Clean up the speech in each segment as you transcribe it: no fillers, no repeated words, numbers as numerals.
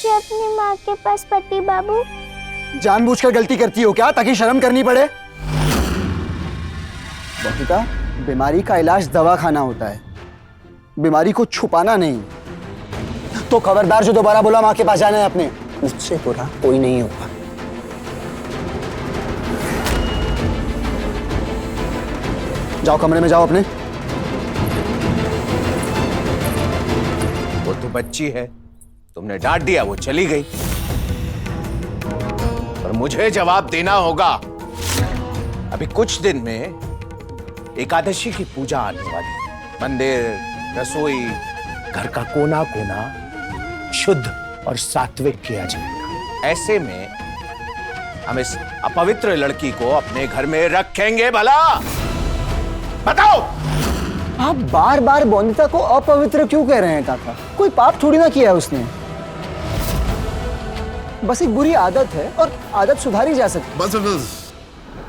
मुझे अपनी माँ के पास पति बाबू। जानबूझकर गलती करती हो क्या ताकि शर्म करनी पड़े? बबीता, बीमारी का इलाज दवा खाना होता है, बीमारी को छुपाना नहीं। तो खबरदार जो दोबारा बोला माँ के पास जाना है अपने, मुझसे बुरा कोई नहीं होगा। जाओ कमरे में जाओ अपने। वो तो बच्ची है, तुमने डांट दिया, वो चली गई, और मुझे जवाब देना होगा। अभी कुछ दिन में एकादशी की पूजा आने वाली है। मंदिर, रसोई, घर का कोना कोना शुद्ध और सात्विक किया जाएगा। ऐसे में हम इस अपवित्र लड़की को अपने घर में रखेंगे भला? बताओ। आप बार बार बोंदिता को अपवित्र क्यों कह रहे हैं काका? कोई पाप थोड़ी ना किया है उसने, बस एक बुरी आदत है और आदत सुधारी जा सकती है। बस बस,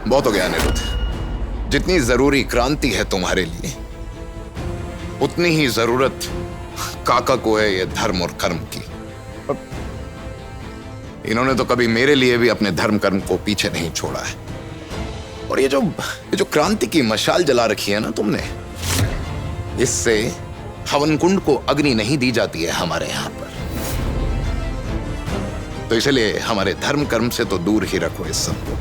बहुत हो गया अनिरुद्ध। जितनी जरूरी क्रांति है तुम्हारे लिए, उतनी ही जरूरत काका को है ये धर्म और कर्म की। इन्होंने तो कभी मेरे लिए भी अपने धर्म कर्म को पीछे नहीं छोड़ा है। और ये जो क्रांति की मशाल जला रखी है ना तुमने, इससे हवन कुंड को अग्नि नहीं दी जाती है हमारे यहां पर। तो इसलिए हमारे धर्म कर्म से तो दूर ही रखो इस सबको।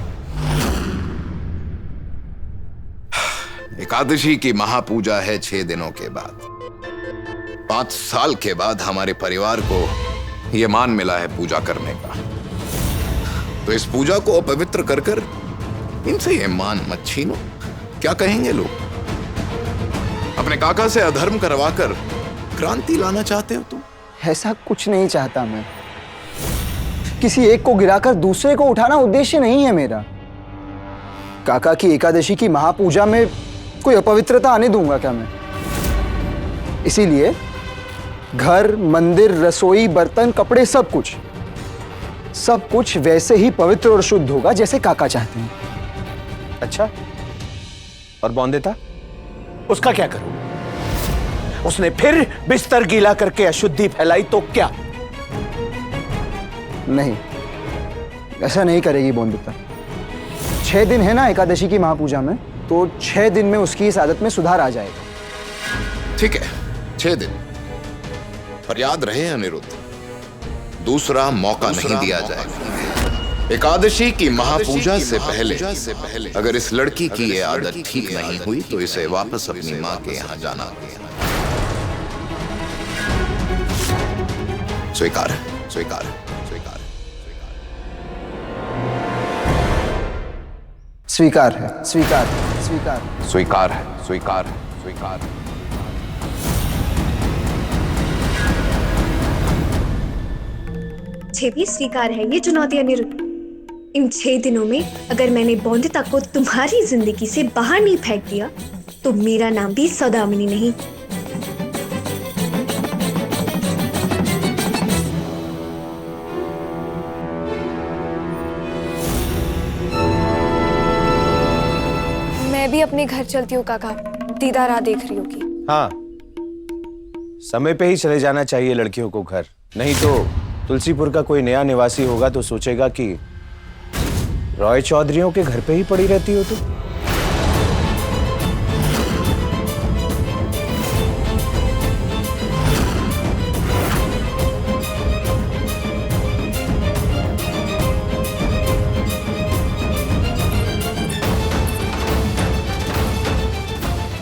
एकादशी की महापूजा है 6 दिनों के बाद। 5 साल के बाद हमारे परिवार को यह मान मिला है पूजा करने का। तो इस पूजा को अपवित्र कर कर इनसे ये मान मत छीनो। क्या कहेंगे लोग? अपने काका से अधर्म करवाकर क्रांति लाना चाहते हो तुम? ऐसा कुछ नहीं चाहता मैं। किसी एक को गिराकर दूसरे को उठाना उद्देश्य नहीं है मेरा। काका की एकादशी की महापूजा में कोई अपवित्रता आने दूंगा क्या मैं? इसीलिए घर, मंदिर, रसोई, बर्तन, कपड़े, सब कुछ वैसे ही पवित्र और शुद्ध होगा जैसे काका चाहते हैं। अच्छा, और बोंदिता, उसका क्या करूं? उसने फिर बिस्तर गीला करके अशुद्धि फैलाई तो क्या? नहीं, ऐसा नहीं करेगी बोंदिता। 6 दिन है ना एकादशी की महापूजा में, तो 6 दिन में उसकी इस आदत में सुधार आ जाएगा। ठीक है, 6 दिन। पर याद रहे अनिरुद्ध, दूसरा मौका नहीं दिया जाएगा। एकादशी की महापूजा से पहले अगर इस लड़की की ये आदत ठीक नहीं हुई तो इसे वापस अपनी माँ के यहाँ जाना स्वीकार है, स्वीकार है, स्वीकार है, स्वीकार है, स्वीकार है, स्वीकार है, स्वीकार है, स्वीकार है, स्वीकार है। भी स्वीकार है ये चुनौती अनिरुद्ध। इन 6 दिनों में अगर मैंने बोंदिता को तुम्हारी जिंदगी से बाहर नहीं फेंक दिया तो मेरा नाम भी सौदामिनी नहीं। मैं भी अपने घर चलती हूँ काका, दीदा राह देख रही होगी। हाँ, समय पे ही चले जाना चाहिए लड़कियों को घर, नहीं तो तुलसीपुर का कोई नया निवासी होगा तो सोचेगा कि रॉय चौधरियों के घर पे ही पड़ी रहती हो तुम।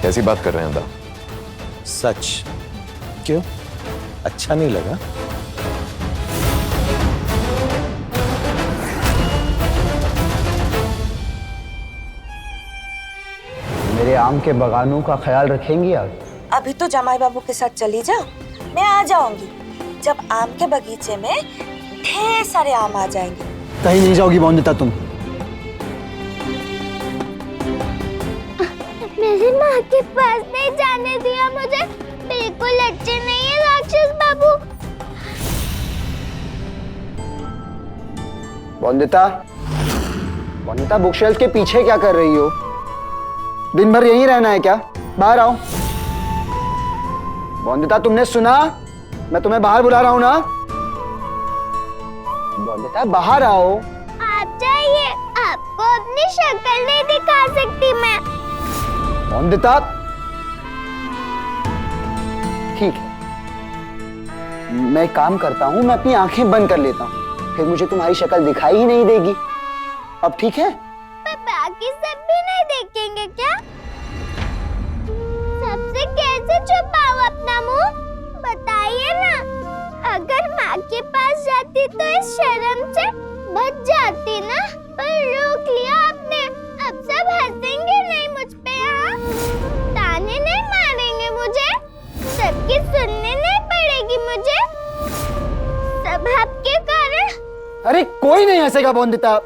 कैसी बात कर रहे हैं दा? सच। क्यों, अच्छा नहीं लगा? मेरे आम के बगानों का ख्याल रखेंगी आप? अभी तो जमाई बाबू के साथ चली जाओ, मैं आ जाऊंगी जब आम के बगीचे में ढेर सारे आम आ जाएंगे। कहीं नहीं जाओगी बोंदिता तुम। मेरी माँ के पास नहीं जाने दिया मुझे, बिल्कुल अच्छे नहीं है राक्षस बाबू। बोंदिता, बोंदिता, बुकशेल्फ के पीछे क्या कर रही हो? दिन भर यहीं रहना है क्या? बाहर आओ। बोंदिता, तुमने सुना? मैं तुम्हें बाहर बुला रहा हूं ना। बोंदिता बाहर आओ। आप जाइए, आपको अपनी शक्ल नहीं दिखा सकती मैं। बोंदिता ठीक है, मैं काम करता हूँ, मैं अपनी आंखें बंद कर लेता हूँ, फिर मुझे तुम्हारी शक्ल दिखाई ही नहीं देगी। अब ठीक है? पर बाकी सब भी नहीं देखेंगे क्या? सबसे कैसे छुपाऊं अपना मुंह? बताइए ना। अगर माँ के पास जाती तो इस शर्म से बच जाती ना, पर रोक लिया आपने। अब सब हंसेंगे नहीं मुझ पे, हाँ? ताने नहीं मारेंगे मुझे, सबकी सुनने नहीं पड़ेगी मुझे, सब आपके कारण। अरे कोई नहीं हंसेगा बोंदिता,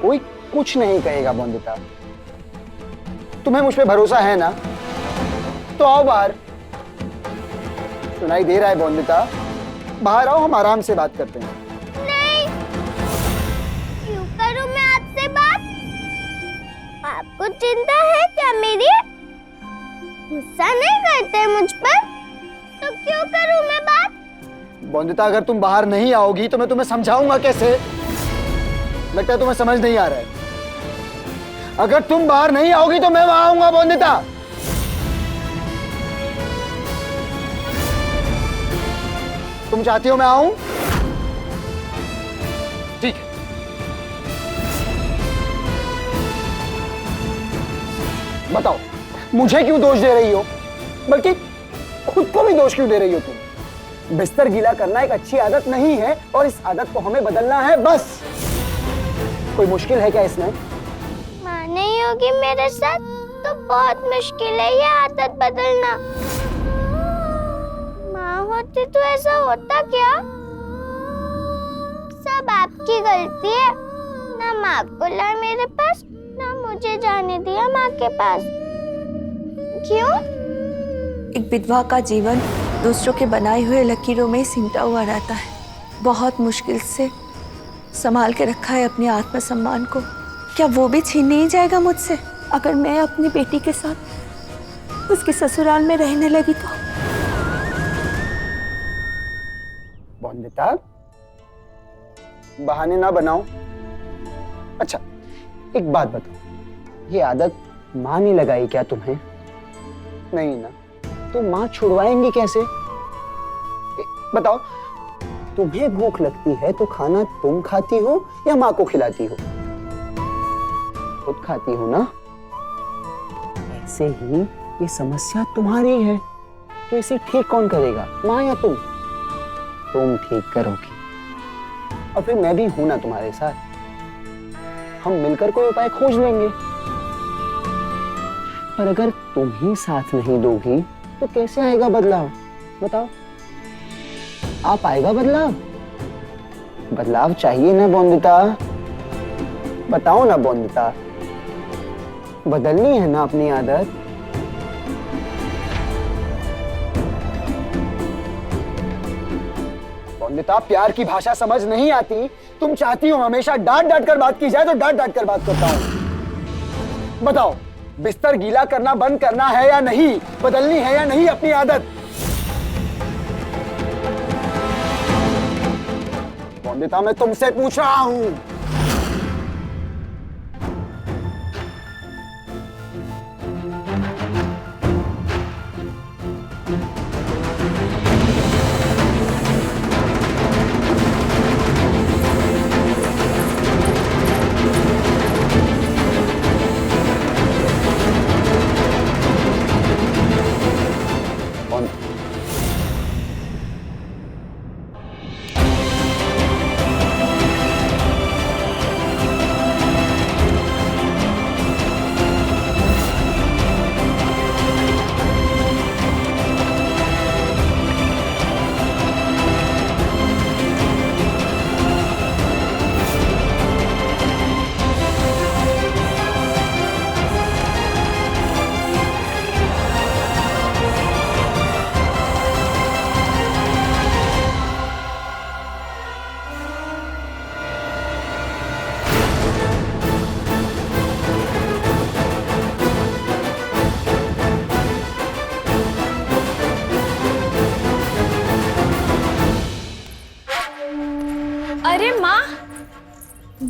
कोई कुछ नहीं कहेगा बोंदिता। तुम्हें मुझ पे भरोसा है ना? तो आओ बाहर। सुनाई दे रहा है बोंदिता? बाहर आओ, हम आराम से बात करते हैं। नहीं, क्यों करूं मैं आपसे बात? आपको चिंता है क्या मेरी? गुस्सा नहीं करते मुझ पर? तो क्यों करूं मैं बात? बोंदिता अगर तुम बाहर नहीं आओगी तो मैं तुम्हें समझाऊंगा कैसे? लगता है तुम्हें समझ नहीं आ रहा है। अगर तुम बाहर नहीं आओगी तो मैं वहां आऊंगा बोंदिता। तुम चाहती हो मैं आऊं? ठीक है। बताओ, मुझे क्यों दोष दे रही हो? बल्कि खुद को भी दोष क्यों दे रही हो तुम? बिस्तर गीला करना एक अच्छी आदत नहीं है और इस आदत को हमें बदलना है, बस। कोई मुश्किल है क्या इसमें? माँ नहीं होगी मेरे साथ तो बहुत मुश्किल है ये आदत बदलना। माँ होती तो ऐसा होता क्या? सब आपकी गलती है। ना माँ को लाए मेरे पास, ना मुझे जाने दिया माँ के पास। क्यों? एक विधवा का जीवन दूसरों के बनाए हुए लकीरों में सिमटा हुआ रहता है। बहुत मुश्किल से संभाल के रखा है अपने आत्मसम्मान को। क्या वो भी छीन नहीं जाएगा मुझसे अगर मैं अपनी बेटी के साथ उसके ससुराल में रहने लगी तो? बोंदिता, बहाने ना बनाओ। अच्छा, एक बात बताओ, ये आदत माँ ने लगाई क्या तुम्हें? नहीं ना, तो माँ छुड़वाएंगी कैसे? बताओ, तुम्हें भूख लगती है तो खाना तुम खाती हो या माँ को खिलाती हो? खुद खाती हो ना? ऐसे ही ये समस्या तुम्हारी है, तो इसे ठीक कौन करेगा, माँ या तुम? तुम ठीक करोगी। और फिर मैं भी हूं ना तुम्हारे साथ, हम मिलकर कोई उपाय खोज लेंगे। पर अगर तुम ही साथ नहीं दोगी तो कैसे आएगा बदलाव? बताओ, आप आएगा बदलाव? बदलाव चाहिए ना बोंदिता? बताओ ना बोंदिता, बदलनी है ना अपनी आदत? बोंदिता, प्यार की भाषा समझ नहीं आती। तुम चाहती हो हमेशा डांट डांट कर बात की जाए, तो डांट डांट कर बात करता हूं। बताओ, बिस्तर गीला करना बंद करना है या नहीं? बदलनी है या नहीं अपनी आदत? बोंदिता, मैं तुमसे पूछ रहा हूं।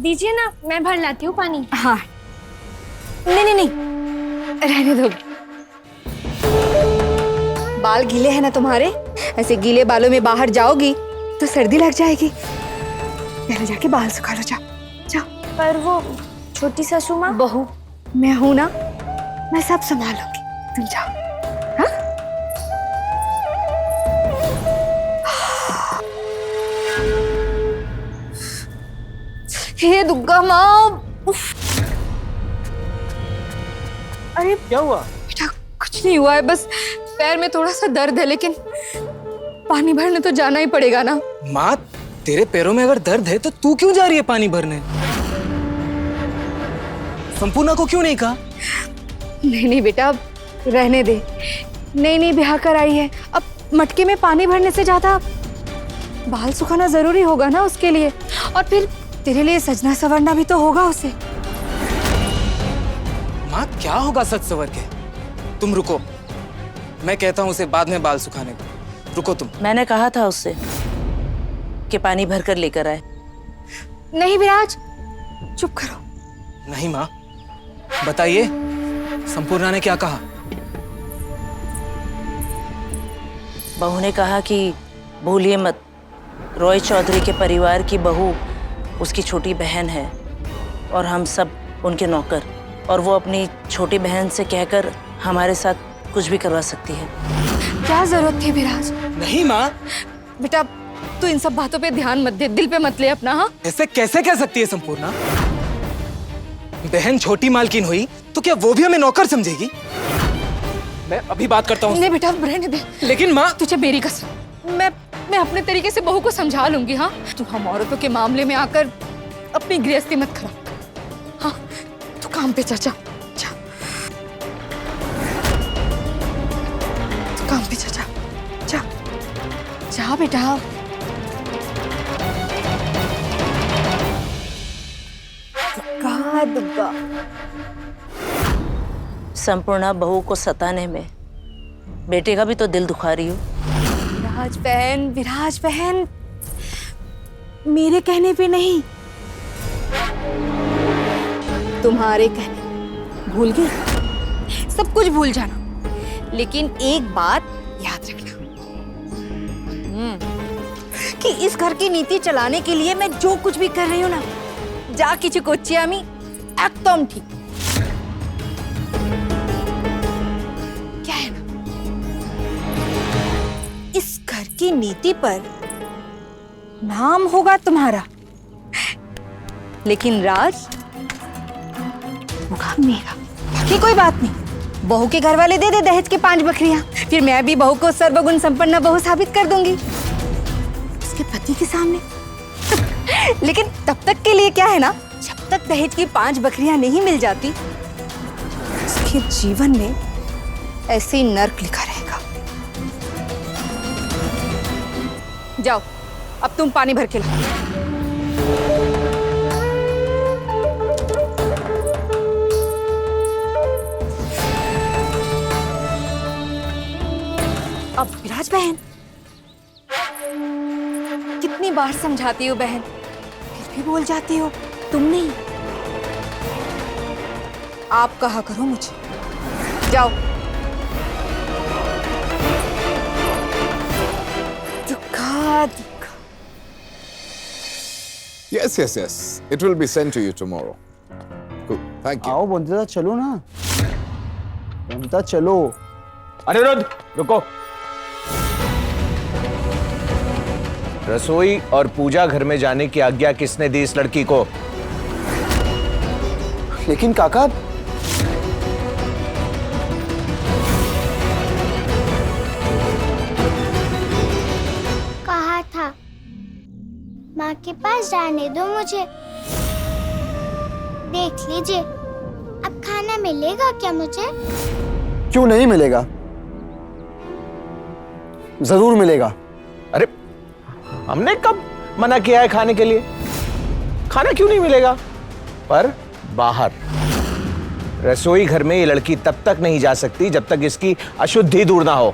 दीजिए ना, मैं भर लाती हूँ पानी। हाँ, नहीं, रहने दो। बाल गीले हैं ना तुम्हारे, ऐसे गीले बालों में बाहर जाओगी तो सर्दी लग जाएगी। पहले जाके बाल सुखा लो, जाओ। पर वो छोटी सासू माँ। बहू मैं हूं ना, मैं सब संभालूंगी, तुम जाओ। हाँ? हे दुर्गा माँ, अरे क्या हुआ? बेटा कुछ नहीं हुआ है, बस पैर में थोड़ा सा दर्द है, लेकिन पानी भरने तो जाना ही पड़ेगा ना। माँ, तेरे पैरों में अगर दर्द है तो तू क्यों जा रही है पानी भरने? संपूर्णा को क्यों नहीं कहा? नहीं बेटा, रहने दे। नई ब्याह कर आई है, अब मटके में पानी भरने से ज्यादा बाल सुखाना जरूरी होगा ना उसके लिए, और फिर तेरे लिए सजना संवरना भी तो होगा उसे। माँ, क्या होगा सच सवर के? तुम रुको, मैं कहता हूँ उसे बाद में बाल सुखाने को। रुको तुम। मैंने कहा था उससे कि पानी भर कर लेकर आए। नहीं विराज, चुप करो। नहीं माँ, बताइए संपूर्णा ने क्या कहा? बहू ने कहा कि भूलिए मत, रॉय चौधरी के परिवार की बहू उसकी छोटी बहन है और हम सब उनके नौकर, और वो अपनी छोटी बहन से कहकर हमारे साथ कुछ भी करवा सकती है। क्या जरूरत थी विराज? नहीं माँ, बेटा तू इन सब बातों पे ध्यान मत दे, दिल पे मत ले अपना। हाँ, ऐसे कैसे कह सकती है संपूर्णा? बहन छोटी मालकिन हुई तो क्या वो भी हमें नौकर समझेगी? मैं अभी बात करता हूँ। नहीं बेटा, रहने दे। लेकिन माँ, तुझे मेरी कसम, मैं अपने तरीके से बहू को समझा लूंगी। हाँ, तू हम औरतों के मामले में आकर अपनी गृहस्थी मत खराब। हाँ, तू काम पे जा, जा तू काम पे जा, जा बेटा। दुर्गा संपूर्णा बहू को सताने में बेटे का भी तो दिल दुखा रही हो। विराज बहन, मेरे कहने पे नहीं, तुम्हारे कहने। भूल गई? सब कुछ भूल जाना, लेकिन एक बात याद रखना कि इस घर की नीति चलाने के लिए मैं जो कुछ भी कर रही हूँ ना, जा किसी कोच्ची आमी एकदम ठीक। क्या है ना, इस घर की नीति पर नाम होगा तुम्हारा, लेकिन राज होगा मेरा। बाकी कोई बात नहीं, बहू के घर वाले दे दे दहेज के 5 बकरियां, फिर मैं भी बहू को सर्वगुण संपन्न बहू साबित कर दूंगी उसके पति के सामने। लेकिन तब तक के लिए क्या है ना, जब तक दहेज की 5 बकरियां नहीं मिल जाती, उसके जीवन में ऐसे ही नर्क लिखा रहेगा। जाओ, अब तुम पानी भर के लाओ। अब विराज बहन, कितनी बार समझाती हो बहन, फिर भी बोल जाती हो। तुम नहीं, आप कहा करो मुझे। जाओ। दुखा दुखा। Yes. It will be sent to you tomorrow. Good. Thank you. आओ बंता, चलो ना, बंता चलो। अनिरुद्ध, रुको। रसोई और पूजा घर में जाने की आज्ञा किसने दी इस लड़की को? लेकिन काका, कहा था माँ के पास जाने दो मुझे। देख लीजिए, अब खाना मिलेगा क्या मुझे? क्यों नहीं मिलेगा? जरूर मिलेगा। अरे, हमने कब मना किया है खाने के लिए? खाना क्यों नहीं मिलेगा? पर बाहर रसोई घर में ये लड़की तब तक नहीं जा सकती जब तक इसकी अशुद्धि दूर ना हो।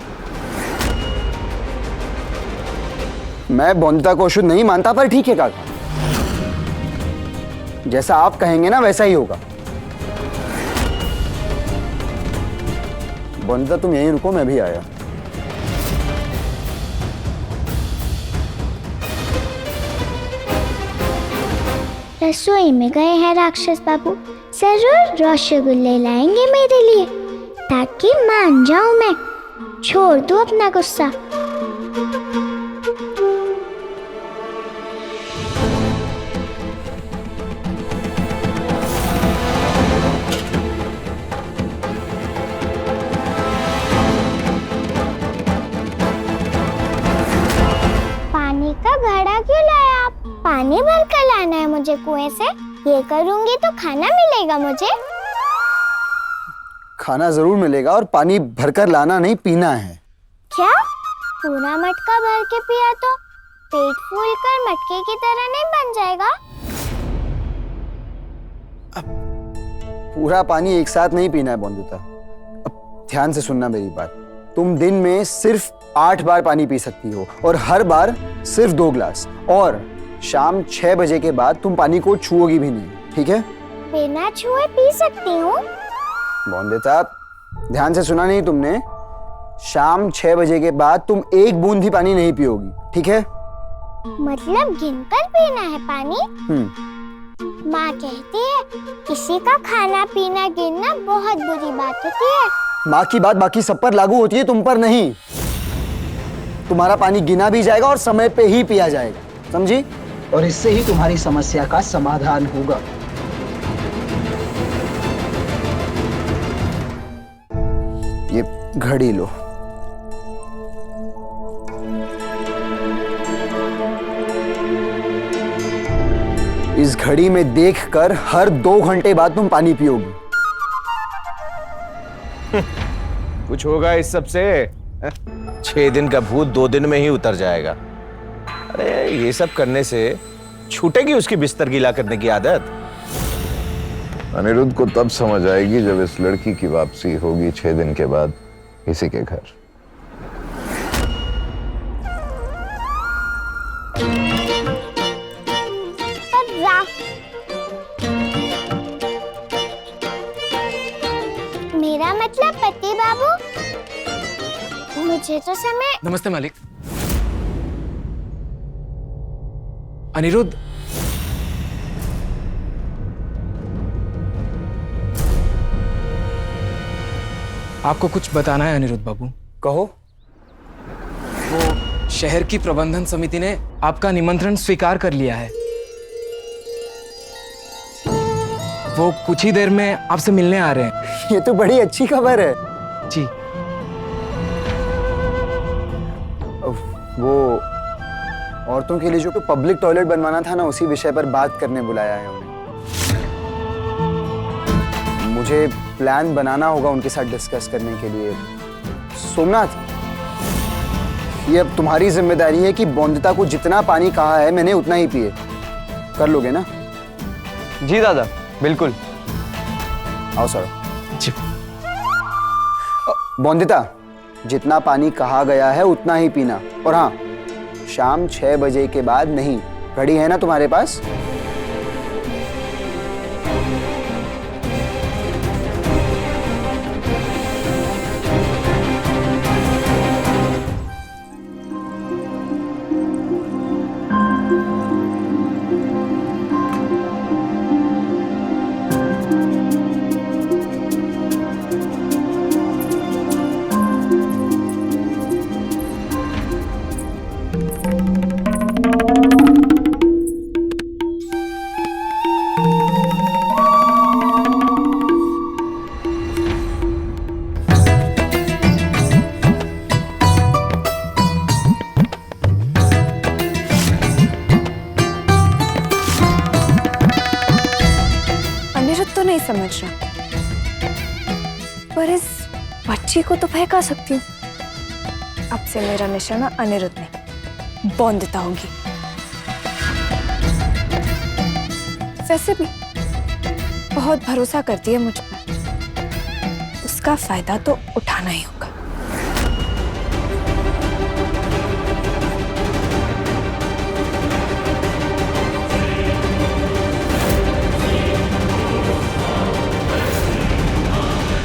मैं बंता को अशुद्ध नहीं मानता, पर ठीक है काका, जैसा आप कहेंगे ना वैसा ही होगा। बंदा तुम यहीं रुको, मैं भी आया। रसोई में गए हैं राक्षस बाबू, जरूर रसगुल्ले लाएंगे मेरे लिए ताकि मान जाऊं मैं, छोड़ दूं अपना गुस्सा। पानी का घड़ा क्यों लाया आप? पानी भर कर लाना है मुझे कुएं से। ये करूंगी तो खाना मिलेगा मुझे। खाना जरूर मिलेगा और पानी भरकर लाना नहीं, पीना है। क्या? पूरा मटका भर के पिया तो पेट फूल कर मटके की तरह नहीं बन जाएगा? पूरा पानी एक साथ नहीं पीना है बंदुता। अब ध्यान से सुनना मेरी बात। तुम दिन में सिर्फ 8 बार पानी पी सकती हो और हर बार सिर्फ 2 ग्लास, और शाम 6 बजे के बाद तुम पानी को छुओगी भी नहीं, ठीक है? बिना छुए पी सकती हूँ? बंदुता, ध्यान से सुना नहीं तुमने? शाम 6 बजे के बाद तुम एक बूंद भी पानी नहीं पियोगी, ठीक है? मतलब गिनकर पीना है पानी? माँ कहती है किसी का खाना पीना गिनना बहुत बुरी बात होती है। माँ की बात बाकी सब पर लागू होती है, तुम पर नहीं। तुम्हारा पानी गिना भी जाएगा और समय पे ही पिया जाएगा, समझी? और इससे ही तुम्हारी समस्या का समाधान होगा। ये घड़ी लो। इस घड़ी में देखकर हर 2 घंटे बाद तुम पानी पियोगी। कुछ होगा इस सब से? 6 दिन का भूत 2 दिन में ही उतर जाएगा। अरे ये सब करने से छूटेगी उसकी बिस्तर गीला करने की आदत। अनिरुद्ध को तब समझ आएगी जब इस लड़की की वापसी होगी 6 दिन के बाद इसी के घर। मेरा मतलब पति बाबू, मुझे तो समय। नमस्ते मालिक। अनिरुद्ध, आपको कुछ बताना है अनिरुद्ध बाबू। कहो। वो शहर की प्रबंधन समिति ने आपका निमंत्रण स्वीकार कर लिया है। वो कुछ ही देर में आपसे मिलने आ रहे हैं। ये तो बड़ी अच्छी खबर है। जी। वो औरतों के लिए जो पब्लिक टॉयलेट बनवाना था ना, उसी विषय पर बात करने बुलाया है उन्हें। मुझे प्लान बनाना होगा उनके साथ डिस्कस करने के लिए। सोमनाथ, ये अब तुम्हारी जिम्मेदारी है कि बंदुता को जितना पानी कहा है मैंने उतना ही पिए। कर लोगे ना? जी दादा, बिल्कुल। आओ सर। जी। बंदुता, जितना पानी कहा गया है उतना ही पीना, और हाँ, शाम 6 बजे के बाद नहीं। घड़ी है ना तुम्हारे पास? तो नहीं समझ रहा, पर इस बच्ची को तो बहका सकती हूँ। अब से मेरा निशाना अनिरुद्ध नहीं, बंदुता होगी। वैसे भी बहुत भरोसा करती है मुझ पर, उसका फायदा तो उठाना ही होगा।